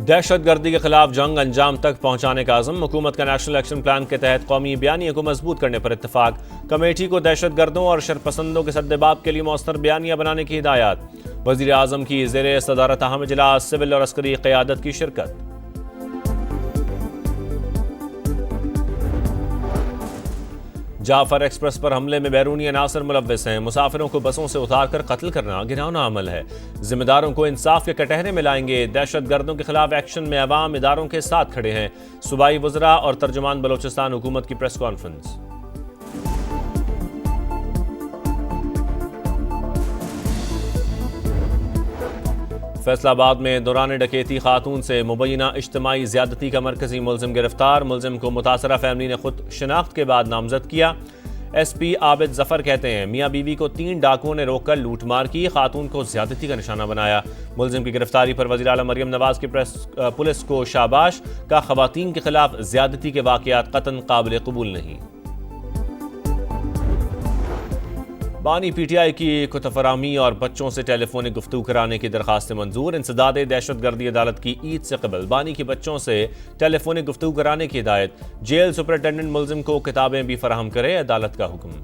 دہشت گردی کے خلاف جنگ انجام تک پہنچانے کا عزم، حکومت کا نیشنل ایکشن پلان کے تحت قومی بیانیے کو مضبوط کرنے پر اتفاق، کمیٹی کو دہشت گردوں اور شرپسندوں کے سدباب کے لیے مؤثر بیانیہ بنانے کی ہدایات، وزیر اعظم کی زیر صدارت اہم اجلاس، سول اور عسکری قیادت کی شرکت۔ جعفر ایکسپریس پر حملے میں بیرونی عناصر ملوث ہیں، مسافروں کو بسوں سے اتار کر قتل کرنا گھناؤنا عمل ہے، ذمہ داروں کو انصاف کے کٹہرے میں لائیں گے، دہشت گردوں کے خلاف ایکشن میں عوام اداروں کے ساتھ کھڑے ہیں، صوبائی وزراء اور ترجمان بلوچستان حکومت کی پریس کانفرنس۔ فیصل آباد میں دوران ڈکیتی خاتون سے مبینہ اجتماعی زیادتی کا مرکزی ملزم گرفتار، ملزم کو متاثرہ فیملی نے خود شناخت کے بعد نامزد کیا۔ ایس پی عابد ظفر کہتے ہیں میاں بیوی کو 3 ڈاکوؤں نے روک کر لوٹ مار کی، خاتون کو زیادتی کا نشانہ بنایا، ملزم کی گرفتاری پر وزیر اعلیٰ مریم نواز کی پولیس کو شاباش، کا خواتین کے خلاف زیادتی کے واقعات قطعاً قابل قبول نہیں۔ بانی پی ٹی آئی کی کتب فراہمی اور بچوں سے ٹیلی فونک گفتگو کرانے کی درخواست منظور، انسداد دہشت گردی عدالت کی عید سے قبل بانی کے بچوں سے ٹیلی فونک گفتگو کرانے کی ہدایت، جیل سپرنٹینڈنٹ ملزم کو کتابیں بھی فراہم کرے، عدالت کا حکم۔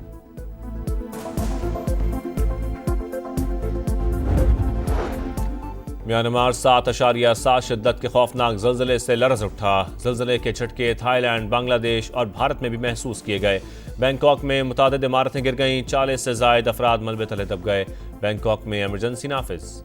میانمار 7.7 شدت کے خوفناک زلزلے سے لرز اٹھا، زلزلے کے جھٹکے تھائی لینڈ، بنگلہ دیش اور بھارت میں بھی محسوس کیے گئے، بینکاک میں متعدد عمارتیں گر گئیں، 40 سے زائد افراد ملبے تلے دب گئے، بینکاک میں ایمرجنسی نافذ۔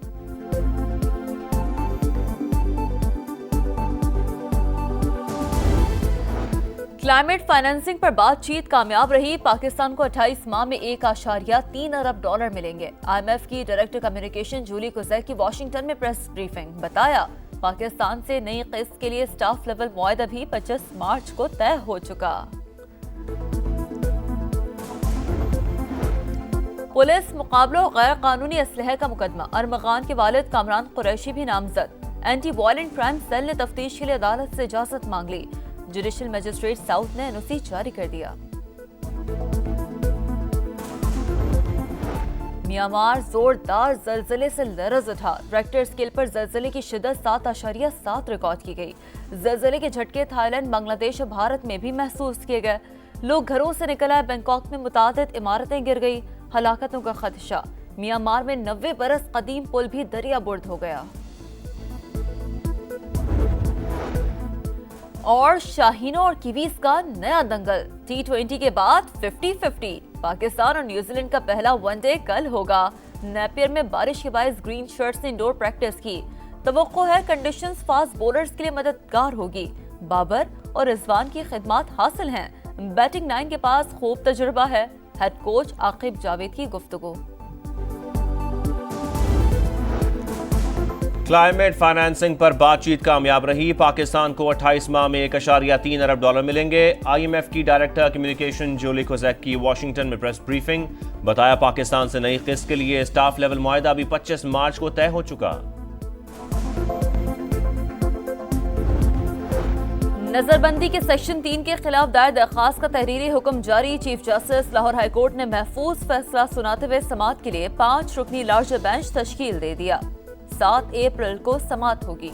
کلائمیٹ فائنانسنگ پر بات چیت کامیاب رہی، پاکستان کو 28 ماہ میں 1.3 ارب ڈالر ملیں گے، آئی ایم ایف کی ڈائریکٹر کمیونیکیشن جولی کوزیک کی واشنگٹن میں پریس بریفنگ، بتایا پاکستان سے نئی قسط کے لیے سٹاف لیول معاہدہ بھی 25 مارچ کو طے ہو چکا۔ پولیس مقابلوں غیر قانونی اسلحے کا مقدمہ، ارمغان کے والد کامران قریشی بھی نامزد، اینٹی وائلنٹ کرائم سیل نے تفتیش کے لیے عدالت سے اجازت مانگ لی، جوڈیشل میجسٹریٹ ساؤتھ نے NOC جاری کر دیا۔ میانمار زوردار زلزلے سے لرز اٹھا، ریکٹر اسکیل پر زلزلے کی شدت 7.7 ریکارڈ کی گئی، زلزلے کے جھٹکے تھائی لینڈ، بنگلہ دیش اور بھارت میں بھی محسوس کیے گئے، لوگ گھروں سے نکل آئے، بینکاک میں متعدد عمارتیں گر گئی، ہلاکتوں کا خدشہ، میانمار میں 90 برس قدیم پل بھی دریا برد ہو گیا۔ اور شاہینوں اور کیویز کا نیا دنگل، T20 کے بعد 50-50، پاکستان اور نیوزی لینڈ کا پہلا ون ڈے کل ہوگا، نیپیر میں بارش کے باعث گرین شرٹس نے انڈور پریکٹس کی، توقع ہے کنڈیشنز فاسٹ بولرز کے لیے مددگار ہوگی، بابر اور رضوان کی خدمات حاصل ہیں، بیٹنگ 9 کے پاس خوب تجربہ ہے، ہیڈ کوچ عاقب جاوید کی گفتگو۔ کلائمیٹ فائنانسنگ پر بات چیت کامیاب رہی، پاکستان کو 28 ماہ میں 1.3 ارب ڈالر ملیں گے، آئی ایم ایف کی ڈائریکٹر کمیونیکیشن جولی کوزیک کی واشنگٹن میں پریس بریفنگ، بتایا پاکستان سے نئی قسط کے لیے سٹاف لیول معاہدہ بھی 25 مارچ کو طے ہو چکا۔ نظر بندی کے سیکشن 3 کے خلاف دائر درخواست کا تحریری حکم جاری، chief justice Lahore high court نے محفوظ فیصلہ سناتے ہوئے سماعت کے لیے 5 رکنی لارجر بینچ تشکیل دے دیا، 7 اپریل کو سماعت ہوگی۔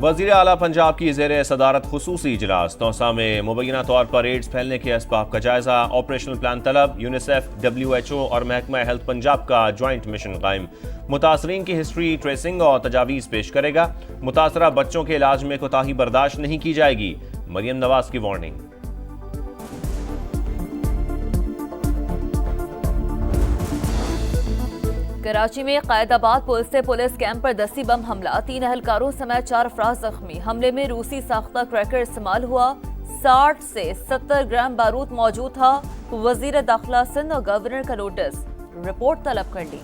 وزیر اعلیٰ پنجاب کی زیر صدارت خصوصی اجلاس، توسا میں مبینہ طور پر ایڈز پھیلنے کے اسباب کا جائزہ، آپریشنل پلان طلب، یونیسیف، WHO اور محکمہ ہیلتھ پنجاب کا جوائنٹ مشن قائم، متاثرین کی ہسٹری ٹریسنگ اور تجاویز پیش کرے گا، متاثرہ بچوں کے علاج میں کوتاہی برداشت نہیں کی جائے گی، مریم نواز کی وارننگ۔ کراچی میں قائد آباد پولیس سے پولیس کیمپ پر دستی بم حملہ، 3 اہلکاروں سمیت 4 افراد زخمی، حملے میں روسی ساختہ کریکر استعمال ہوا، 60 سے 70 گرام بارود موجود تھا، وزیر داخلہ سندھ اور گورنر کا نوٹس، رپورٹ طلب کر لی۔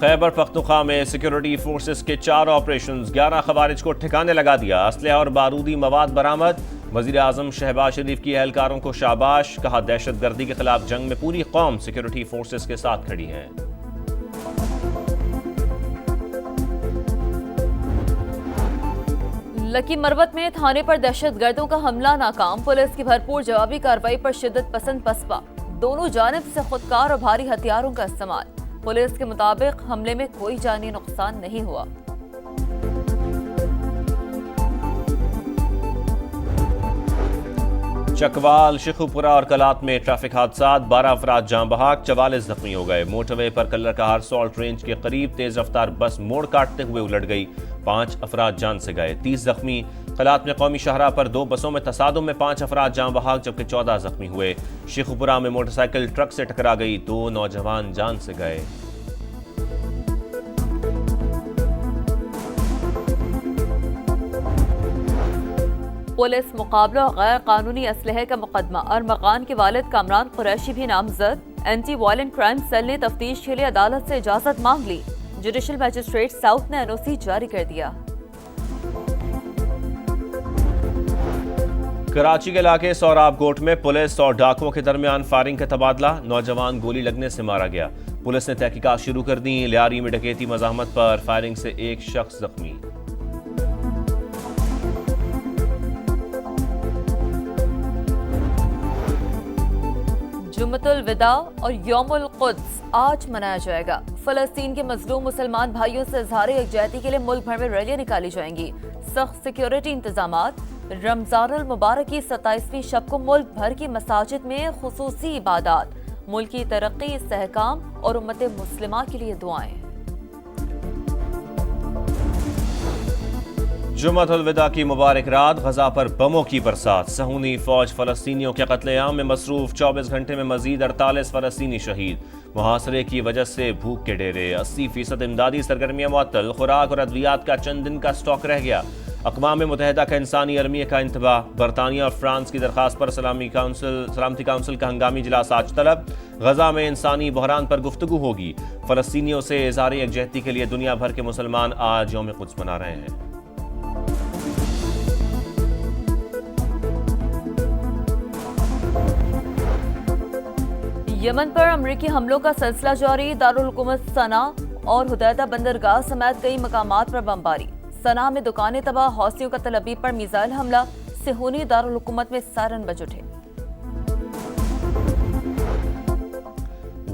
خیبر پختونخوا میں سیکیورٹی فورسز کے 4 آپریشنز، 11 خوارج کو ٹھکانے لگا دیا، اسلحہ اور بارودی مواد برآمد، وزیر اعظم شہباز شریف کی اہلکاروں کو شاباش، کہا دہشت گردی کے خلاف جنگ میں پوری قوم سیکیورٹی فورسز کے ساتھ کھڑی ہے۔ لکی مروت میں تھانے پر دہشت گردوں کا حملہ ناکام، پولیس کی بھرپور جوابی کارروائی پر شدت پسند پسپا، دونوں جانب سے خودکار اور بھاری ہتھیاروں کا استعمال. پولیس کے مطابق حملے میں کوئی جانی نقصان نہیں ہوا. چکوال، شیخوپورہ اور کلات میں ٹریفک حادثات، 12 افراد جاں بحق، 44 زخمی ہو گئے. موٹر وے پر کلر کہار سالٹ رینج کے قریب تیز رفتار بس موڑ کاٹتے ہوئے الٹ گئی، 5 افراد جان سے گئے، 30 زخمی. کلات میں قومی شاہراہ پر 2 بسوں میں تصادم میں 5 افراد جاں بحق جبکہ 14 زخمی ہوئے. شیخوپورہ میں موٹر سائیکل ٹرک سے ٹکرا گئی، 2 نوجوان جان سے گئے. پولیس مقابلہ غیر قانونی اسلحے کا مقدمہ، ارمغان کے والد کامران قریشی بھی نامزد. اینٹی وائلنٹ کرائم سیل نے تفتیش کے لیے عدالت سے اجازت مانگ لی. جوڈیشل میجسٹریٹ ساؤتھ نے NOC جاری کر دیا. کراچی کے علاقے سوراب کوٹ میں پولیس اور ڈاکوؤں کے درمیان فائرنگ کا تبادلہ، نوجوان گولی لگنے سے مارا گیا. پولیس نے تحقیقات شروع کر دی. لیاری میں ڈکیتی مزاحمت پر فائرنگ سے 1 شخص زخمی. جمعۃ الوداع اور یوم القدس آج منایا جائے گا. فلسطین کے مظلوم مسلمان بھائیوں سے اظہار یکجہتی کے لیے ملک بھر میں ریلیاں نکالی جائیں گی. سخت سیکیورٹی انتظامات. رمضان المبارک کی 27ویں شب کو ملک بھر کی مساجد میں خصوصی عبادات. ملک کی ترقی، استحکام اور امت مسلمہ کے لیے دعائیں. جمعۃ الوداع کی مبارک رات، غزہ پر بموں کی برسات. صہیونی فوج فلسطینیوں کے قتل عام میں مصروف، 24 گھنٹے میں مزید 48 فلسطینی شہید. محاصرے کی وجہ سے بھوک کے ڈیرے، 80% امدادی سرگرمیاں معطل. خوراک اور ادویات کا چند دن کا سٹاک رہ گیا. اقوام متحدہ کا انسانی المیہ کا انتباہ. برطانیہ اور فرانس کی درخواست پر سلامتی کونسل کا ہنگامی اجلاس آج طلب. غزہ میں انسانی بحران پر گفتگو ہوگی. فلسطینیوں سے اظہار یکجہتی کے لیے دنیا بھر کے مسلمان آج یوم قدس منا رہے ہیں. یمن پر امریکی حملوں کا سلسلہ جاری. دارالحکومت صنعا اور حدیدہ بندرگاہ سمیت کئی مقامات پر بمباری. صنعا میں دکانیں تباہ، حوثیوں کا تل ابیب پر میزائل حملہ. صہیونی دارالحکومت میں سائرن بج اٹھے.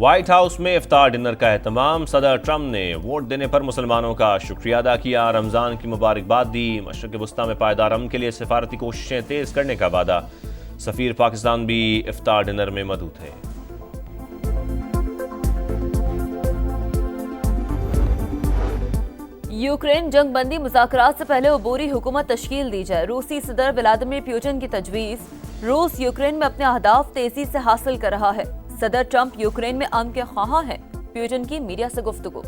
وائٹ ہاؤس میں افطار ڈنر کا اہتمام. صدر ٹرمپ نے ووٹ دینے پر مسلمانوں کا شکریہ ادا کیا، رمضان کی مبارکباد دی. مشرق وسطیٰ میں پائیدار امن کے لیے سفارتی کوششیں تیز کرنے کا وعدہ. سفیر پاکستان بھی افطار ڈنر میں مدعو تھے. یوکرین جنگ بندی مذاکرات سے پہلے عبوری حکومت تشکیل دی جائے. روسی صدر ولادیمیر پوٹن کی تجویز. روس یوکرین میں اپنے اہداف تیزی سے حاصل کر رہا ہے. صدر ٹرمپ یوکرین میں امن کے خواہاں ہیں. پوٹن کی میڈیا سے گفتگو.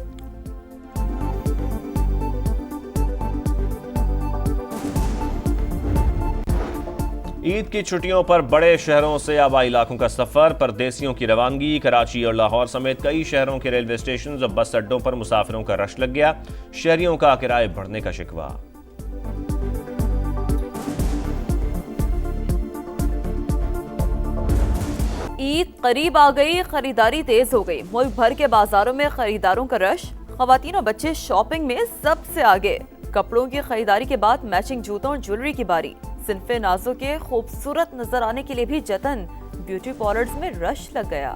عید کی چھٹیوں پر بڑے شہروں سے آبائی علاقوں کا سفر، پردیسیوں کی روانگی. کراچی اور لاہور سمیت کئی شہروں کے ریلوے اسٹیشنز اور بس اڈوں پر مسافروں کا رش لگ گیا. شہریوں کا کرائے بڑھنے کا شکوہ. عید قریب آ گئی، خریداری تیز ہو گئی. ملک بھر کے بازاروں میں خریداروں کا رش. خواتین اور بچے شاپنگ میں سب سے آگے. کپڑوں کی خریداری کے بعد میچنگ جوتوں اور جویلری کی باری. صنف نازوں کے خوبصورت نظر آنے کے لیے بھی جتن. بیوٹی پارلرز میں رش لگ گیا.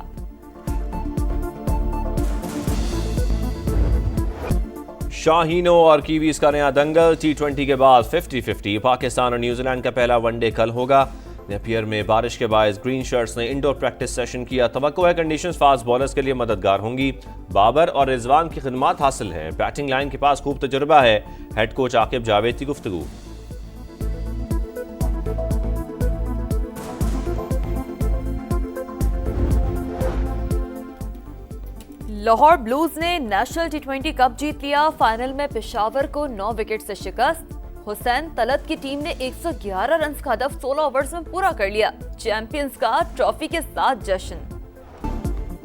شاہینوں اور کیویز کا نیا دنگل. T20 کے بعد 50-50. پاکستان اور نیوزی لینڈ کا پہلا ون ڈے کل ہوگا. نیپیر میں بارش کے باعث گرین شرٹس نے انڈور پریکٹس سیشن کیا. توقع ہے کنڈیشنز فاسٹ بولرز کے لیے مددگار ہوں گی. بابر اور رضوان کی خدمات حاصل ہیں. بیٹنگ لائن کے پاس خوب تجربہ ہے. ہیڈ کوچ عاقب جاوید کی گفتگو. لاہور بلوز نے نیشنل T20 کپ جیت لیا. فائنل میں پشاور کو 9 وکٹ سے شکست. حسین طلعت کی ٹیم نے 111 رنز کا ہدف 16 اوورز میں پورا کر لیا. چیمپئنز کا ٹرافی کے ساتھ جشن.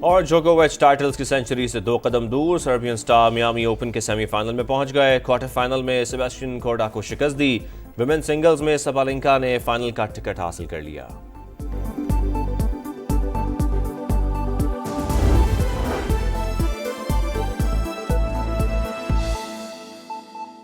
اور جوکووچ ٹائٹلز کی سنچری سے 2 قدم دور. سربین سٹار میامی اوپن کے سیمی فائنل میں پہنچ گئے. کوارٹر فائنل میں سیباسٹین کورڈا کو شکست دی. ویمن سنگلز میں سبالینکا نے فائنل کا ٹکٹ حاصل کر لیا.